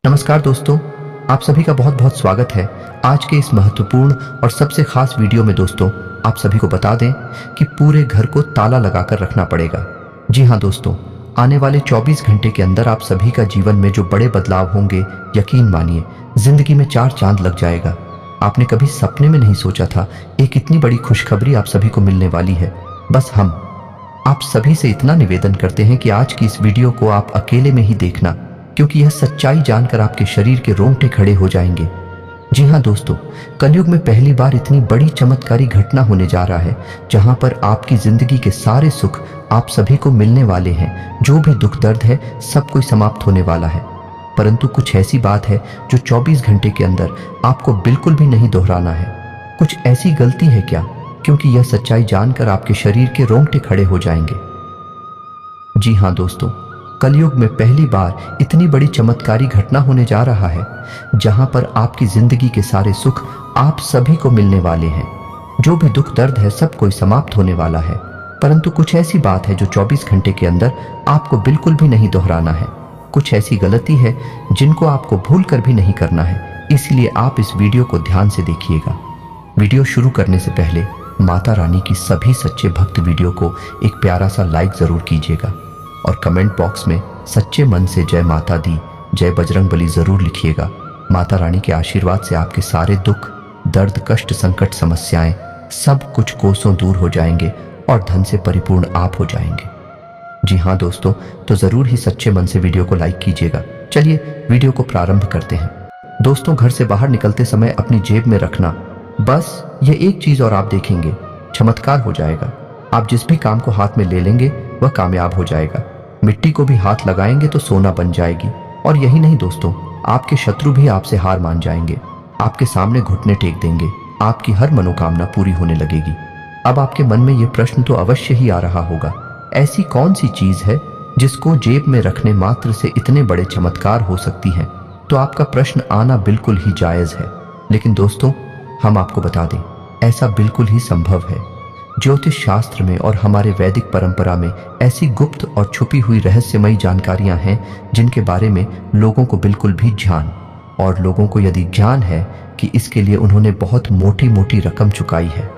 नमस्कार दोस्तों, आप सभी का बहुत बहुत स्वागत है आज के इस महत्वपूर्ण और सबसे खास वीडियो में। दोस्तों, आप सभी को बता दें कि पूरे घर को ताला लगाकर रखना पड़ेगा। जी हाँ दोस्तों, आने वाले 24 घंटे के अंदर आप सभी का जीवन में जो बड़े बदलाव होंगे, यकीन मानिए जिंदगी में 4 चांद लग जाएगा। आपने कभी सपने में नहीं सोचा था एक इतनी बड़ी खुशखबरी आप सभी को मिलने वाली है। बस हम आप सभी से इतना निवेदन करते हैं कि आज की इस वीडियो को आप अकेले में ही देखना, क्योंकि यह सच्चाई जानकर आपके शरीर के रोंगटे खड़े हो जाएंगे। जी हाँ दोस्तों, कलयुग में पहली बार इतनी बड़ी चमत्कारी घटना होने जा रहा है जहां पर आपकी जिंदगी के सारे सुख आप सभी को मिलने वाले हैं। जो भी दुख दर्द है सब कोई समाप्त होने वाला है। परंतु कुछ ऐसी बात है जो 24 घंटे के अंदर आपको बिल्कुल भी नहीं दोहराना है। कुछ ऐसी गलती है क्या? क्योंकि यह सच्चाई जानकर आपके शरीर के रोंगटे खड़े हो जाएंगे। जी हाँ दोस्तों, कलयुग में पहली बार इतनी बड़ी चमत्कारी घटना होने जा रहा है जहां पर आपकी जिंदगी के सारे सुख आप सभी को मिलने वाले हैं। जो भी दुख दर्द है सब कोई समाप्त होने वाला है। परंतु कुछ ऐसी बात है जो 24 घंटे के अंदर आपको बिल्कुल भी नहीं दोहराना है। कुछ ऐसी गलती है जिनको आपको भूल कर भी नहीं करना है। इसलिए आप इस वीडियो को ध्यान से देखिएगा। वीडियो शुरू करने से पहले माता रानी की सभी सच्चे भक्त वीडियो को एक प्यारा सा लाइक जरूर कीजिएगा और कमेंट बॉक्स में सच्चे मन से जय माता दी, जय बजरंगबली जरूर लिखिएगा। माता रानी के आशीर्वाद से आपके सारे दुख दर्द कष्ट संकट समस्याएं सब कुछ कोसों दूर हो जाएंगे और धन से परिपूर्ण आप हो जाएंगे। जी हाँ दोस्तों, तो जरूर ही सच्चे मन से वीडियो को लाइक कीजिएगा। चलिए वीडियो को प्रारंभ करते हैं। दोस्तों, घर से बाहर निकलते समय अपनी जेब में रखना बस ये एक चीज और आप देखेंगे चमत्कार हो जाएगा। आप जिस भी काम को हाथ में ले लेंगे वह कामयाब हो जाएगा। मिट्टी को भी हाथ लगाएंगे तो सोना बन जाएगी। और यही नहीं दोस्तों, आपके शत्रु भी आपसे हार मान जाएंगे, आपके सामने घुटने टेक देंगे, आपकी हर मनोकामना पूरी होने लगेगी। अब आपके मन में यह प्रश्न तो अवश्य ही आ रहा होगा, ऐसी कौन सी चीज है जिसको जेब में रखने मात्र से इतने बड़े चमत्कार हो सकती है? तो आपका प्रश्न आना बिल्कुल ही जायज है। लेकिन दोस्तों, हम आपको बता दें ऐसा बिल्कुल ही संभव है। ज्योतिष शास्त्र में और हमारे वैदिक परंपरा में ऐसी गुप्त और छुपी हुई रहस्यमयी जानकारियां हैं जिनके बारे में लोगों को बिल्कुल भी और लोगों को यदि ज्ञान है कि इसके लिए उन्होंने बहुत मोटी मोटी रकम चुकाई है,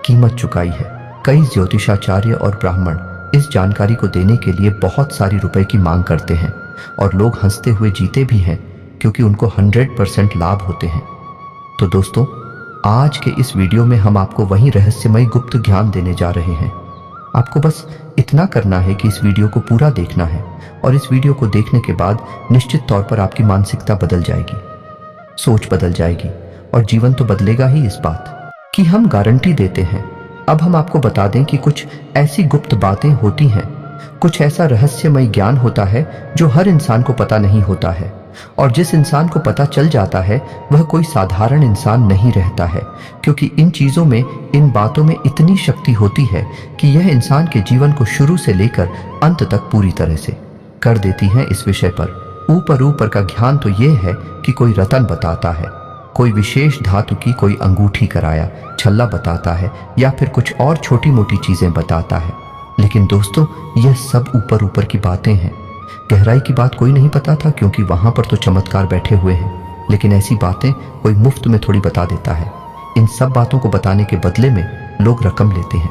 कीमत चुकाई है। कई ज्योतिषाचार्य और ब्राह्मण इस जानकारी को देने के लिए बहुत सारी रुपए की मांग करते हैं और लोग हंसते हुए जीते भी हैं क्योंकि उनको 100% लाभ होते हैं। तो दोस्तों, आज के इस वीडियो में हम आपको वही रहस्यमय गुप्त ज्ञान देने जा रहे हैं। आपको बस इतना करना है कि इस वीडियो को पूरा देखना है और इस वीडियो को देखने के बाद निश्चित तौर पर आपकी मानसिकता बदल जाएगी, सोच बदल जाएगी और जीवन तो बदलेगा ही। इस बात की हम गारंटी देते हैं। अब हम आपको बता दें कि कुछ ऐसी गुप्त बातें होती हैं, कुछ ऐसा रहस्यमय ज्ञान होता है जो हर इंसान को पता नहीं होता है। और जिस इंसान को पता चल जाता है वह कोई साधारण इंसान नहीं रहता है, क्योंकि इन चीजों में, इन बातों में इतनी शक्ति होती है कि यह इंसान के जीवन को शुरू से लेकर अंत तक पूरी तरह से कर देती हैं। इस विषय पर ऊपर का ज्ञान तो यह है कि कोई रतन बताता है, कोई विशेष धातु की कोई अंगूठी कराया छल्ला बताता है या फिर कुछ और छोटी मोटी चीजें बताता है। लेकिन दोस्तों, यह सब ऊपर की बातें हैं। गहराई की बात कोई नहीं पता था, क्योंकि वहां पर तो चमत्कार बैठे हुए हैं। लेकिन ऐसी बातें कोई मुफ्त में थोड़ी बता देता है। इन सब बातों को बताने के बदले में लोग रकम लेते हैं।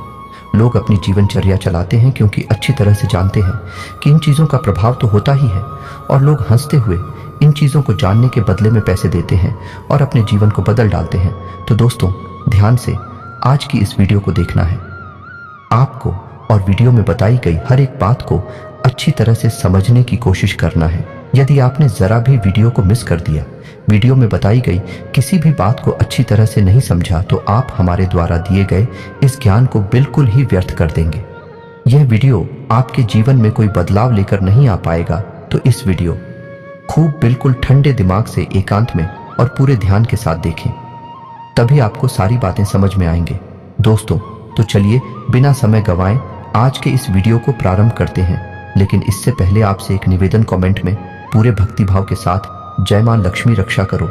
लोग अपनी जीवनचर्या चलाते हैं क्योंकि अच्छी तरह से जानते हैं कि इन चीज़ों का प्रभाव तो होता ही है। और लोग हंसते हुए इन चीज़ों को जानने के बदले में पैसे देते हैं और अपने जीवन को बदल डालते हैं। तो दोस्तों, ध्यान से आज की इस वीडियो को देखना है आपको, और वीडियो में बताई गई हर एक बात को अच्छी तरह से समझने की कोशिश करना है। यदि आपने जरा भी वीडियो को मिस कर दिया, वीडियो में बताई गई किसी भी बात को अच्छी तरह से नहीं समझा, तो आप हमारे द्वारा दिए गए इस ज्ञान को बिल्कुल ही व्यर्थ कर देंगे। यह वीडियो आपके जीवन में कोई बदलाव लेकर नहीं आ पाएगा। तो इस वीडियो खूब बिल्कुल ठंडे दिमाग से एकांत में और पूरे ध्यान के साथ देखें, तभी आपको सारी बातें समझ में आएंगे। दोस्तों, तो चलिए बिना समय गंवाए आज के इस वीडियो को प्रारंभ करते हैं। लेकिन इससे पहले आपसे एक निवेदन, कमेंट में पूरे भक्तिभाव के साथ जय मां लक्ष्मी रक्षा करो,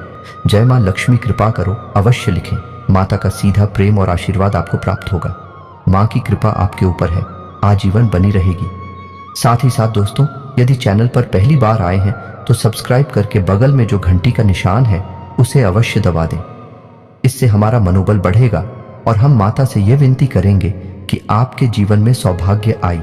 जय मां लक्ष्मी कृपा करो अवश्य लिखें। माता का सीधा प्रेम और आशीर्वाद आपको प्राप्त होगा। मां की कृपा आपके ऊपर है, आजीवन बनी रहेगी। साथ ही साथ दोस्तों, यदि चैनल पर पहली बार आए हैं तो सब्सक्राइब करके बगल में जो घंटी का निशान है उसे अवश्य दबा दें। इससे हमारा मनोबल बढ़ेगा और हम माता से यह विनती करेंगे कि आपके जीवन में सौभाग्य आए।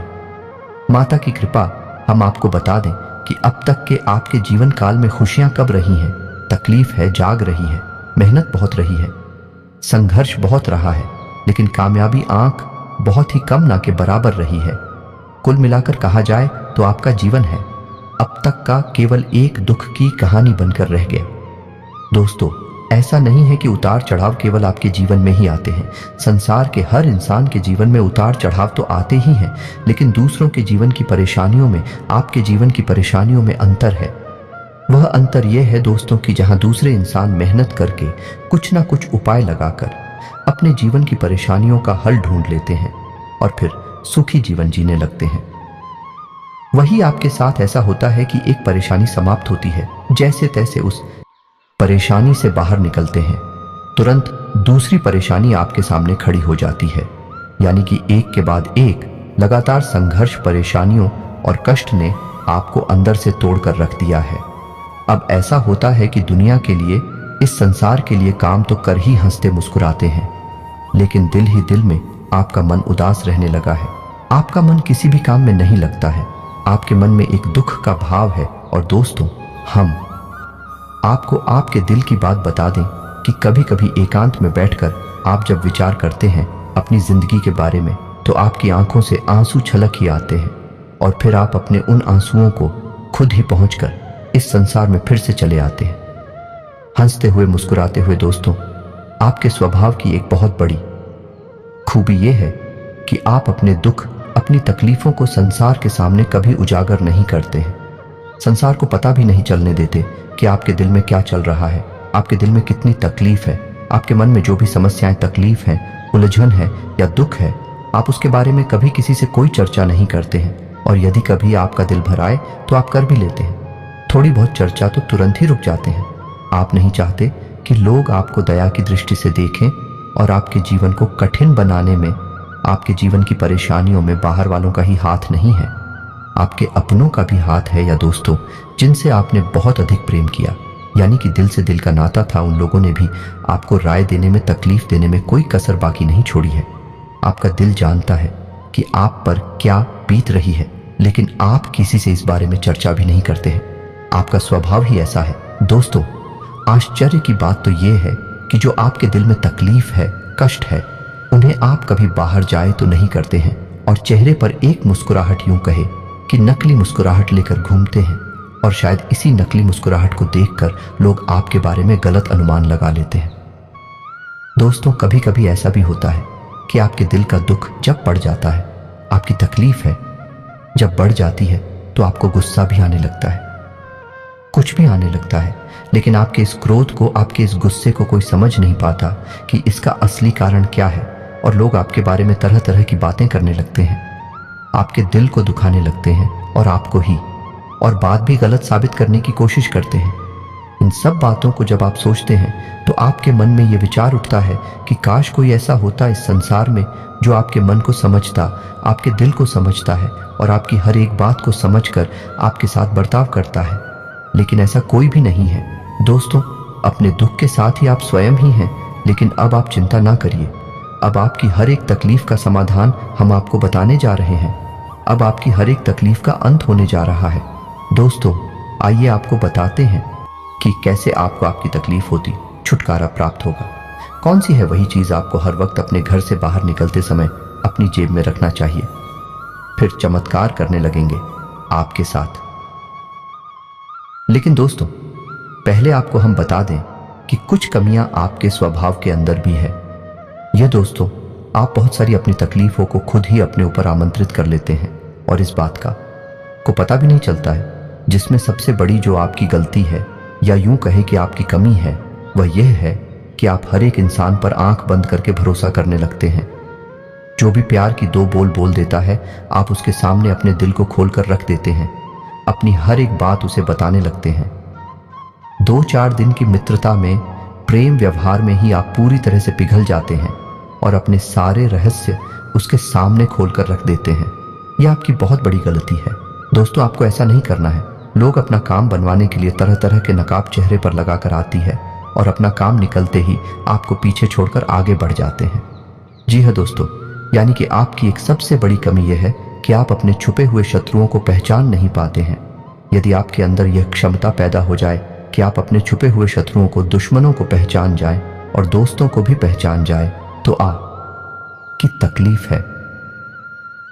माता की कृपा हम आपको बता दें कि अब तक के आपके जीवन काल में खुशियां कब रही हैं, तकलीफ है, जाग रही है, मेहनत बहुत रही है, संघर्ष बहुत रहा है, लेकिन कामयाबी आंख बहुत ही कम ना के बराबर रही है। कुल मिलाकर कहा जाए तो आपका जीवन है अब तक का केवल एक दुख की कहानी बनकर रह गया। दोस्तों, ऐसा नहीं है कि उतार चढ़ाव केवल आपके जीवन में ही आते हैं। संसार के हर इंसान के जीवन में उतार चढ़ाव तो आते ही हैं, लेकिन दूसरों के जीवन की परेशानियों में आपके जीवन की परेशानियों में अंतर है। वह अंतर यह है दोस्तों कि जहां दूसरे इंसान मेहनत करके कुछ ना कुछ उपाय लगाकर अपने जीवन की परेशानियों का हल ढूंढ लेते हैं और फिर सुखी जीवन जीने लगते हैं, वही आपके साथ ऐसा होता है कि एक परेशानी समाप्त होती है, जैसे तैसे उस परेशानी से बाहर निकलते हैं, तुरंत दूसरी परेशानी आपके सामने खड़ी हो जाती है। यानी कि एक के बाद एक लगातार संघर्ष, परेशानियों और कष्ट ने आपको अंदर से तोड़कर रख दिया है। अब ऐसा होता है कि दुनिया के लिए, इस संसार के लिए काम तो कर ही हंसते मुस्कुराते हैं, लेकिन दिल ही दिल में आपका मन उदास रहने लगा है। आपका मन किसी भी काम में नहीं लगता है, आपके मन में एक दुख का भाव है। और दोस्तों, हम आपको आपके दिल की बात बता दें कि कभी कभी एकांत में बैठकर आप जब विचार करते हैं अपनी जिंदगी के बारे में, तो आपकी आंखों से आंसू छलक ही आते हैं और फिर आप अपने उन आंसुओं को खुद ही पहुंचकर इस संसार में फिर से चले आते हैं, हंसते हुए, मुस्कुराते हुए। दोस्तों, आपके स्वभाव की एक बहुत बड़ी खूबी यह है कि आप अपने दुख, अपनी तकलीफों को संसार के सामने कभी उजागर नहीं करते हैं। संसार को पता भी नहीं चलने देते कि आपके दिल में क्या चल रहा है, आपके दिल में कितनी तकलीफ है, आपके मन में जो भी समस्याएं, तकलीफ है, उलझन है या दुख है, आप उसके बारे में कभी किसी से कोई चर्चा नहीं करते हैं। और यदि कभी आपका दिल भर आए तो आप कर भी लेते हैं, थोड़ी बहुत चर्चा तो तुरंत ही रुक जाते हैं। आप नहीं चाहते कि लोग आपको दया की दृष्टि से देखें और आपके जीवन को कठिन बनाने में, आपके जीवन की परेशानियों में बाहर वालों का ही हाथ नहीं है, आपके अपनों का भी हाथ है। या दोस्तों, जिनसे आपने बहुत अधिक प्रेम किया, यानी कि दिल से दिल का नाता था, उन लोगों ने भी आपको राय देने में, तकलीफ देने में कोई कसर बाकी नहीं छोड़ी है। आपका दिल जानता है कि आप पर क्या बीत रही है, लेकिन आप किसी से इस बारे में चर्चा भी नहीं करते हैं। आपका स्वभाव ही ऐसा है। दोस्तों, आश्चर्य की बात तो यह है कि जो आपके दिल में तकलीफ है, कष्ट है, उन्हें आप कभी बाहर जाए तो नहीं करते हैं और चेहरे पर एक मुस्कुराहट, यूं कहे कि नकली मुस्कुराहट लेकर घूमते हैं। और शायद इसी नकली मुस्कुराहट को देखकर लोग आपके बारे में गलत अनुमान लगा लेते हैं। दोस्तों, कभी कभी ऐसा भी होता है कि आपके दिल का दुख जब बढ़ जाता है, आपकी तकलीफ है जब बढ़ जाती है, तो आपको गुस्सा भी आने लगता है, कुछ भी आने लगता है। लेकिन आपके इस क्रोध को, आपके इस गुस्से को कोई समझ नहीं पाता कि इसका असली कारण क्या है, और लोग आपके बारे में तरह तरह की बातें करने लगते हैं, आपके दिल को दुखाने लगते हैं और आपको ही, और बात भी गलत साबित करने की कोशिश करते हैं। इन सब बातों को जब आप सोचते हैं तो आपके मन में ये विचार उठता है कि काश कोई ऐसा होता इस संसार में जो आपके मन को समझता, आपके दिल को समझता है और आपकी हर एक बात को समझकर आपके साथ बर्ताव करता है। लेकिन ऐसा कोई भी नहीं है। दोस्तों, अपने दुख के साथ ही आप स्वयं ही हैं, लेकिन अब आप चिंता ना करिए। अब आपकी हर एक तकलीफ का समाधान हम आपको बताने जा रहे हैं। अब आपकी हर एक तकलीफ का अंत होने जा रहा है। दोस्तों, आइए आपको बताते हैं कि कैसे आपको आपकी तकलीफ होती छुटकारा प्राप्त होगा। कौन सी है वही चीज आपको हर वक्त अपने घर से बाहर निकलते समय अपनी जेब में रखना चाहिए। फिर चमत्कार करने लगेंगे आपके साथ। लेकिन दोस्तों, पहले आपको हम बता दें कि कुछ कमियां आपके स्वभाव के अंदर भी है। यह दोस्तों, आप बहुत सारी अपनी तकलीफों को खुद ही अपने ऊपर आमंत्रित कर लेते हैं और इस बात का को पता भी नहीं चलता है। जिसमें सबसे बड़ी जो आपकी गलती है, या यूं कहे कि आपकी कमी है, वह यह है कि आप हर एक इंसान पर आंख बंद करके भरोसा करने लगते हैं। जो भी प्यार की दो बोल बोल देता है, आप उसके सामने अपने दिल को खोलकर रख देते हैं, अपनी हर एक बात उसे बताने लगते हैं। 2-4 दिन की मित्रता में, प्रेम व्यवहार में ही आप पूरी तरह से पिघल जाते हैं और अपने सारे रहस्य उसके सामने खोलकर रख देते हैं। यह आपकी बहुत बड़ी गलती है। दोस्तों, आपको ऐसा नहीं करना है। लोग अपना काम बनवाने के लिए तरह तरह के नकाब चेहरे पर लगाकर आती है और अपना काम निकलते ही आपको पीछे छोड़कर आगे बढ़ जाते हैं। जी हाँ दोस्तों, यानी कि आपकी एक सबसे बड़ी कमी यह है कि आप अपने छुपे हुए शत्रुओं को पहचान नहीं पाते हैं। यदि आपके अंदर यह क्षमता पैदा हो जाए कि आप अपने छुपे हुए शत्रुओं को, दुश्मनों को पहचान जाएं और दोस्तों को भी पहचान जाएं, तो आपकी तकलीफ है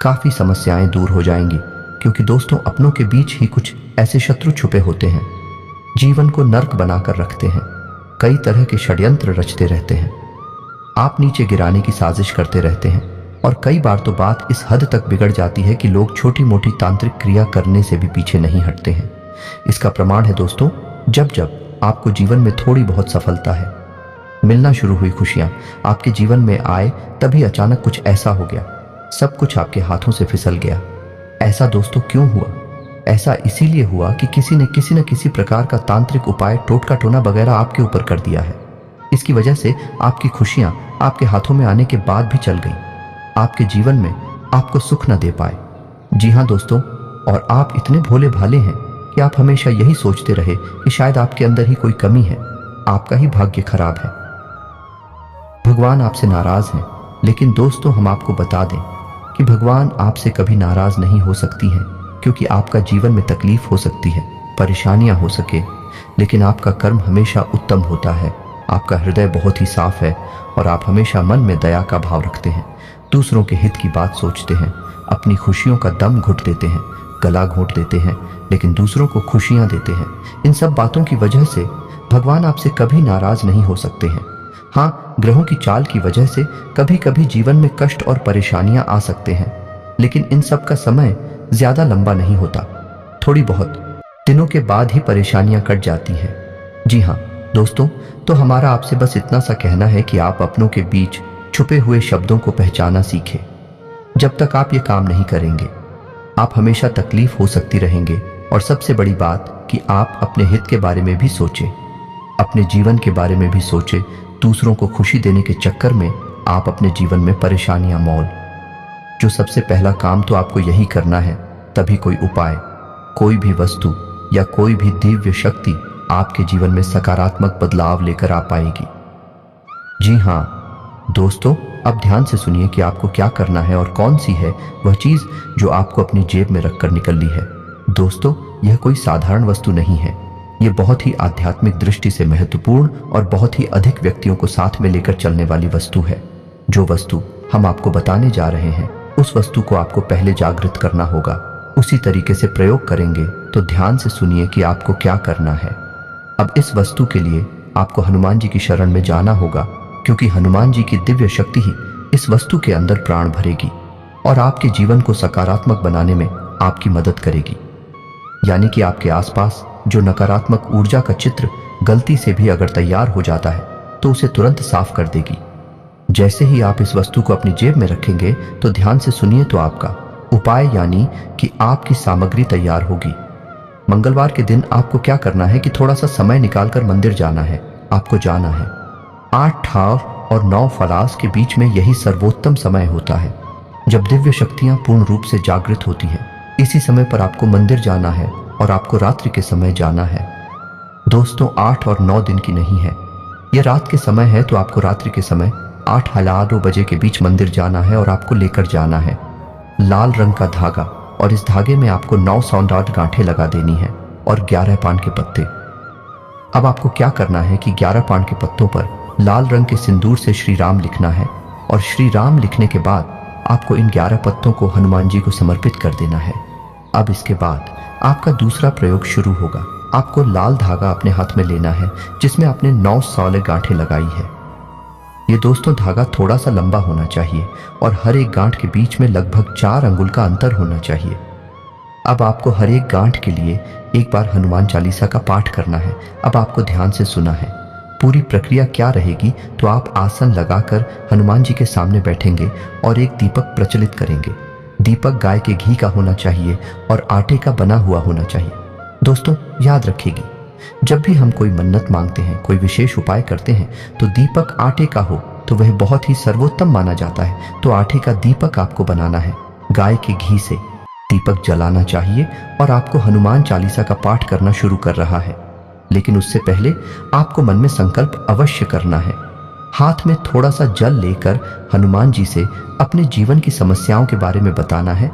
काफी समस्याएं दूर हो जाएंगी। क्योंकि दोस्तों, अपनों के बीच ही कुछ ऐसे शत्रु छुपे होते हैं, जीवन को नर्क बनाकर रखते हैं, कई तरह के षड्यंत्र रचते रहते हैं, आप नीचे गिराने की साजिश करते रहते हैं और कई बार तो बात इस हद तक बिगड़ जाती है कि लोग छोटी मोटी तांत्रिक क्रिया करने से भी पीछे नहीं हटते हैं। इसका प्रमाण है दोस्तों, जब जब आपको जीवन में थोड़ी बहुत सफलता है, मिलना शुरू हुई खुशियां आपके जीवन में आए, तभी अचानक कुछ ऐसा हो गया, सब कुछ आपके हाथों से फिसल गया। ऐसा दोस्तों क्यों हुआ? ऐसा इसीलिए हुआ कि किसी ने किसी न किसी प्रकार का तांत्रिक उपाय, टोटका टोना वगैरह आपके ऊपर कर दिया है। इसकी वजह से आपकी खुशियां आपके हाथों में आने के बाद भी चल गई, आपके जीवन में आपको सुख न दे पाए। जी हाँ दोस्तों, और आप इतने भोले भाले हैं कि आप हमेशा यही सोचते रहे कि शायद आपके अंदर ही कोई कमी है, आपका ही भाग्य खराब है, भगवान आपसे नाराज हैं। लेकिन दोस्तों, हम आपको बता दें कि भगवान आपसे कभी नाराज नहीं हो सकती हैं, क्योंकि आपका जीवन में तकलीफ हो सकती है, परेशानियां हो सके, लेकिन आपका कर्म हमेशा उत्तम होता है, आपका हृदय बहुत ही साफ है और आप हमेशा मन में दया का भाव रखते हैं, दूसरों के हित की बात सोचते हैं, अपनी खुशियों का दम घुट देते हैं, गला घोंट देते हैं, लेकिन दूसरों को खुशियां देते हैं। इन सब बातों की वजह से भगवान आपसे कभी नाराज नहीं हो सकते हैं। हाँ, ग्रहों की चाल की वजह से कभी कभी जीवन में कष्ट और परेशानियां आ सकते हैं, लेकिन इन सब का समय ज्यादा लंबा नहीं होता, थोड़ी बहुत दिनों के बाद ही परेशानियां कट जाती हैं। जी हाँ दोस्तों, तो हमारा आपसे बस इतना सा कहना है कि आप अपनों के बीच छुपे हुए शब्दों को पहचाना सीखें। जब तक आप ये काम नहीं करेंगे, आप हमेशा तकलीफ हो सकती रहेंगे। और सबसे बड़ी बात कि आप अपने हित के बारे में भी सोचें, अपने जीवन के बारे में भी सोचें। दूसरों को खुशी देने के चक्कर में आप अपने जीवन में परेशानियां मोल। जो सबसे पहला काम तो आपको यही करना है, तभी कोई उपाय, कोई भी वस्तु या कोई भी दिव्य शक्ति आपके जीवन में सकारात्मक बदलाव लेकर आ पाएगी। जी हाँ दोस्तों, अब ध्यान से सुनिए कि आपको क्या करना है और कौन सी है वह चीज जो आपको अपनी जेब में रखकर निकलनी है। दोस्तों, यह कोई साधारण वस्तु नहीं है, ये बहुत ही आध्यात्मिक दृष्टि से महत्वपूर्ण और बहुत ही अधिक व्यक्तियों को साथ में लेकर चलने वाली वस्तु है। जो वस्तु हम आपको बताने जा रहे हैं, उस वस्तु को आपको पहले जागृत करना होगा, उसी तरीके से प्रयोग करेंगे। तो ध्यान से सुनिए कि आपको क्या करना है। अब इस वस्तु के लिए आपको हनुमान जी की शरण में जाना होगा, क्योंकि हनुमान जी की दिव्य शक्ति ही इस वस्तु के अंदर प्राण भरेगी और आपके जीवन को सकारात्मक बनाने में आपकी मदद करेगी। यानी कि आपके आसपास जो नकारात्मक ऊर्जा का चित्र गलती से भी अगर तैयार हो जाता है, तो उसे तुरंत साफ कर देगी। जैसे ही आप इस वस्तु को अपनी जेब में रखेंगे, तो ध्यान से सुनिए, तो आपका उपाय यानी कि आपकी सामग्री तैयार होगी। मंगलवार के दिन आपको क्या करना है कि थोड़ा सा समय निकालकर मंदिर जाना है। आपको जाना है 8 ठाव और 9 फलास के बीच में, यही सर्वोत्तम समय होता है जब दिव्य शक्तियां पूर्ण रूप से जागृत होती हैं। इसी समय पर आपको मंदिर जाना है और आपको रात्रि के समय जाना है। दोस्तों, 8 और 9 दिन की नहीं है, यह रात के समय है। तो आपको रात्रि के समय 8:02 बजे के बीच मंदिर जाना है और आपको लेकर जाना है लाल रंग का धागा, और इस धागे में आपको 9 सौंदर्य गांठें लगा देनी है और 11 पान के पत्ते। अब आपको क्या करना है कि 11 पान के पत्तों पर लाल रंग के सिंदूर से श्री राम लिखना है, और श्री राम लिखने के बाद आपको इन 11 पत्तों को हनुमान जी को समर्पित कर देना है। अब इसके बाद आपका दूसरा प्रयोग शुरू होगा। आपको लाल धागा अपने हाथ में लेना है जिसमें आपने 9 सौले गांठें लगाई है। ये दोस्तों, धागा थोड़ा सा लंबा होना चाहिए और हर एक गांठ के बीच में लगभग 4 अंगुल का अंतर होना चाहिए। अब आपको हर एक गांठ के लिए एक बार हनुमान चालीसा का पाठ करना है। अब आपको ध्यान से सुना है। पूरी प्रक्रिया क्या रहेगी, तो आप आसन लगाकर हनुमान जी के सामने बैठेंगे और एक दीपक प्रज्वलित करेंगे। दीपक गाय के घी का होना चाहिए और आटे का बना हुआ होना चाहिए। दोस्तों, याद रखिएगा, जब भी हम कोई मन्नत मांगते हैं, कोई विशेष उपाय करते हैं, तो दीपक आटे का हो तो वह बहुत ही सर्वोत्तम माना जाता है। तो आटे का दीपक आपको बनाना है गाय के घी से। दीपक जलाना चाहिए और आपको हनुमान चालीसा का पाठ करना शुरू कर रहा है। लेकिन उससे पहले आपको मन में संकल्प अवश्य करना है। हाथ में थोड़ा सा जल लेकर हनुमान जी से अपने जीवन की समस्याओं के बारे में बताना है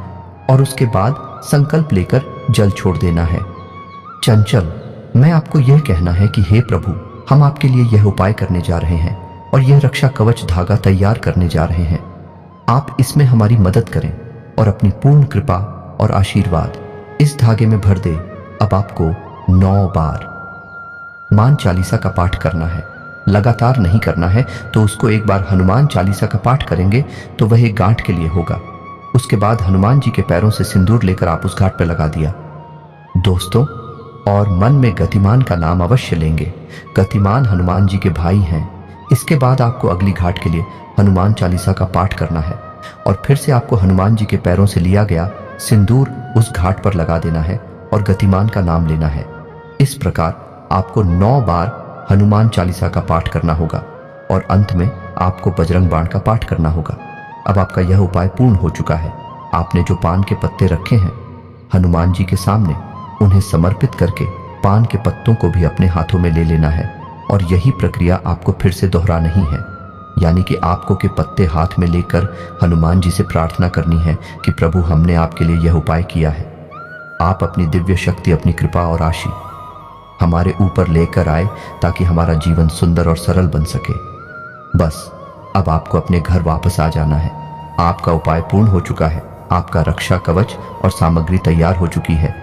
और उसके बाद संकल्प लेकर जल छोड़ देना है। चंचल, मैं आपको यह कहना है कि हे प्रभु, हम आपके लिए यह उपाय करने जा रहे हैं और यह रक्षा कवच धागा तैयार करने जा रहे हैं। आप इसमें हमारी मदद करें और अपनी पूर्ण कृपा और आशीर्वाद इस धागे में भर दे। अब आपको 9 बार हनुमान चालीसा का पाठ करना है। लगातार नहीं करना है, तो उसको एक बार हनुमान चालीसा का पाठ करेंगे तो वह एक गांठ के लिए होगा। उसके बाद हनुमान जी के पैरों से सिंदूर लेकर आप उस घाट पर लगा दिया दोस्तों, और मन में गतिमान का नाम अवश्य लेंगे। गतिमान हनुमान जी के भाई हैं। इसके बाद आपको अगली घाट के लिए हनुमान चालीसा का पाठ करना है और फिर से आपको हनुमान जी के पैरों से लिया गया सिंदूर उस घाट पर लगा देना है और गतिमान का नाम लेना है। इस प्रकार आपको 9 बार हनुमान चालीसा का पाठ करना होगा और अंत में आपको बजरंग बाण का पाठ करना होगा। अब आपका यह उपाय पूर्ण हो चुका है। आपने जो पान के पत्ते रखे हैं हनुमान जी के सामने, उन्हें समर्पित करके पान के पत्तों को भी अपने हाथों में ले लेना है और यही प्रक्रिया आपको फिर से दोहराना ही है। यानी कि आपको के पत्ते हाथ में लेकर हनुमान जी से प्रार्थना करनी है कि प्रभु, हमने आपके लिए यह उपाय किया है। आप अपनी दिव्य शक्ति, अपनी कृपा और आशीष हमारे ऊपर लेकर आए ताकि हमारा जीवन सुंदर और सरल बन सके। बस अब आपको अपने घर वापस आ जाना है। आपका उपाय पूर्ण हो चुका है। आपका रक्षा कवच और सामग्री तैयार हो चुकी है।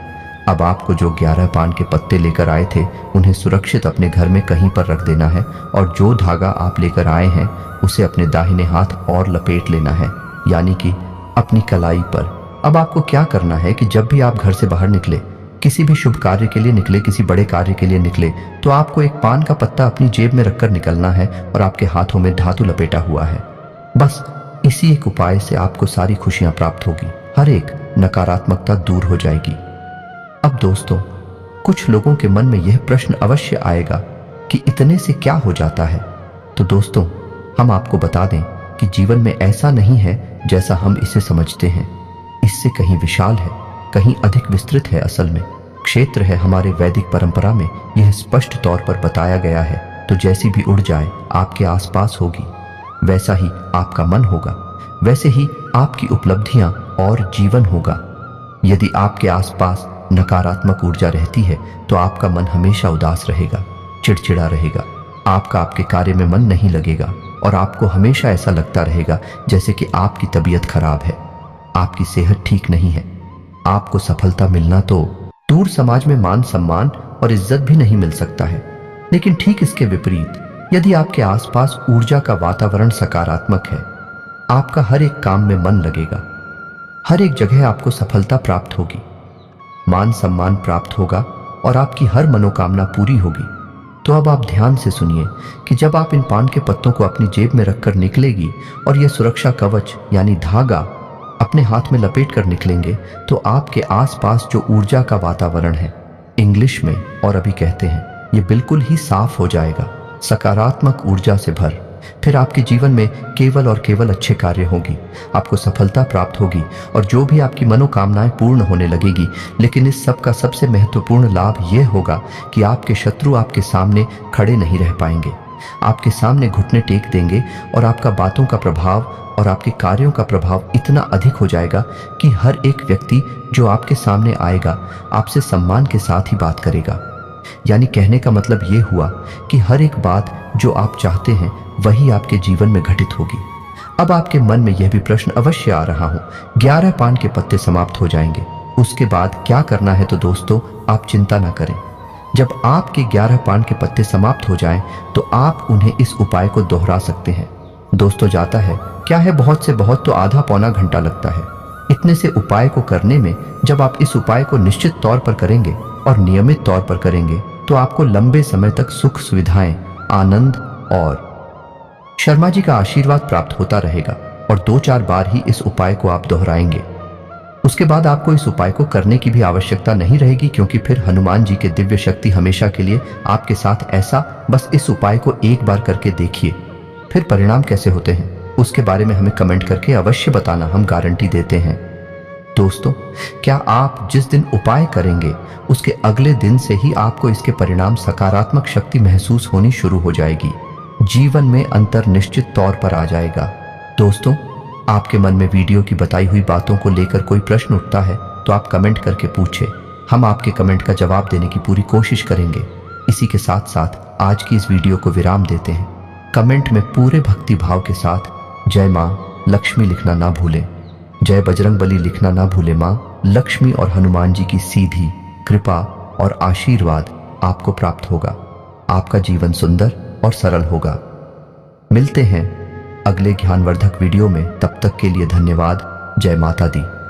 अब आपको जो 11 पान के पत्ते लेकर आए थे उन्हें सुरक्षित अपने घर में कहीं पर रख देना है और जो धागा आप लेकर आए हैं उसे अपने दाहिने हाथ और लपेट लेना है, यानी कि अपनी कलाई पर। अब आपको क्या करना है कि जब भी आप घर से बाहर निकले, किसी भी शुभ कार्य के लिए निकले, किसी बड़े कार्य के लिए निकले, तो आपको एक पान का पत्ता अपनी जेब में रखकर निकलना है और आपके हाथों में धातु लपेटा हुआ है। बस इसी एक उपाय से आपको सारी खुशियां प्राप्त होगी। हर एक नकारात्मकता दूर हो जाएगी। अब दोस्तों, कुछ लोगों के मन में यह प्रश्न अवश्य आएगा कि इतने से क्या हो जाता है। तो दोस्तों, हम आपको बता दें कि जीवन में ऐसा नहीं है जैसा हम इसे समझते हैं। इससे कहीं विशाल है, कहीं अधिक विस्तृत है। असल में क्षेत्र है हमारे वैदिक परंपरा में यह स्पष्ट तौर पर बताया गया है। तो जैसी भी उड़ जाए आपके आसपास होगी, वैसा ही आपका मन होगा, वैसे ही आपकी उपलब्धियां और जीवन होगा। यदि आपके आसपास नकारात्मक ऊर्जा रहती है तो आपका मन हमेशा उदास रहेगा, चिड़चिड़ा रहेगा। आपका आपके कार्य में मन नहीं लगेगा और आपको हमेशा ऐसा लगता रहेगा जैसे कि आपकी तबीयत खराब है, आपकी सेहत ठीक नहीं है। आपको सफलता मिलना तो दूर, समाज में मान सम्मान और इज्जत भी नहीं मिल सकता है। लेकिन ठीक इसके विपरीत, यदि आपके आसपास ऊर्जा का वातावरण सकारात्मक है, आपका हर एक काम में मन लगेगा, हर एक जगह आपको सफलता प्राप्त होगी, मान सम्मान प्राप्त होगा और आपकी हर मनोकामना पूरी होगी। तो अब आप ध्यान से सुनिए कि जब आप इन पान के पत्तों को अपनी जेब में रखकर निकलेगी और यह सुरक्षा कवच यानी धागा अपने हाथ में लपेट कर निकलेंगे, तो आपके आसपास जो ऊर्जा का वातावरण है, इंग्लिश में और अभी कहते हैं, ये बिल्कुल ही साफ हो जाएगा, सकारात्मक ऊर्जा से भर। फिर आपके जीवन में केवल और केवल अच्छे कार्य होंगी, आपको सफलता प्राप्त होगी और जो भी आपकी मनोकामनाएं पूर्ण होने लगेगी। लेकिन इस सब का सबसे महत्वपूर्ण लाभ यह होगा कि आपके शत्रु आपके सामने खड़े नहीं रह पाएंगे, आपके सामने घुटने टेक देंगे और आपका बातों का प्रभाव और आपके कार्यों का प्रभाव इतना अधिक हो जाएगा कि हर एक व्यक्ति जो आपके सामने आएगा आपसे सम्मान के साथ ही बात करेगा। यानी कहने का मतलब ये हुआ कि हर एक बात जो आप चाहते हैं वही आपके जीवन में घटित होगी। अब आपके मन में यह भी प्रश्न अवश्य आ रहा हो, 11 पान के पत्ते समाप्त हो जाएंगे, उसके बाद क्या करना है? तो दोस्तों, आप चिंता ना करें। जब आपके 11 पान के पत्ते समाप्त हो जाएं, तो आप उन्हें इस उपाय को दोहरा सकते हैं। दोस्तों, जाता है क्या है, बहुत से बहुत तो आधा पौना घंटा लगता है इतने से उपाय को करने में। जब आप इस उपाय को निश्चित तौर पर करेंगे और नियमित तौर पर करेंगे तो आपको लंबे समय तक सुख सुविधाएं, आनंद और शर्मा जी का आशीर्वाद प्राप्त होता रहेगा। और 2-4 बार ही इस उपाय को आप दोहराएंगे। उसके बाद आपको इस उपाय को करने की भी आवश्यकता नहीं रहेगी, क्योंकि फिर हनुमान जी के दिव्य शक्ति हमेशा के लिए आपके साथ। ऐसा बस इस उपाय को एक बार करके देखिए, फिर परिणाम कैसे होते हैं उसके बारे में हमें कमेंट करके अवश्य बताना, हम गारंटी देते हैं। दोस्तों, क्या आप जिस दिन उपाय करेंगे उसके अगले दिन से ही आपको इसके परिणाम सकारात्मक शक्ति महसूस होनी शुरू हो जाएगी। जीवन में अंतर निश्चित तौर पर आ जाएगा। दोस्तों, आपके मन में वीडियो की बताई हुई बातों को लेकर कोई प्रश्न उठता है तो आप कमेंट करके पूछें। हम आपके कमेंट का जवाब देने की पूरी कोशिश करेंगे। इसी के साथ साथ आज की इस वीडियो को विराम देते हैं। कमेंट में पूरे भक्ति भाव के साथ जय मां लक्ष्मी लिखना ना भूलें। जय बजरंगबली लिखना ना भूलें। मां लक्ष्मी और हनुमान जी की सीधी कृपा और आशीर्वाद आपको प्राप्त होगा। आपका जीवन सुंदर और सरल होगा। मिलते हैं अगले ज्ञानवर्धक वीडियो में। तब तक के लिए धन्यवाद। जय माता दी।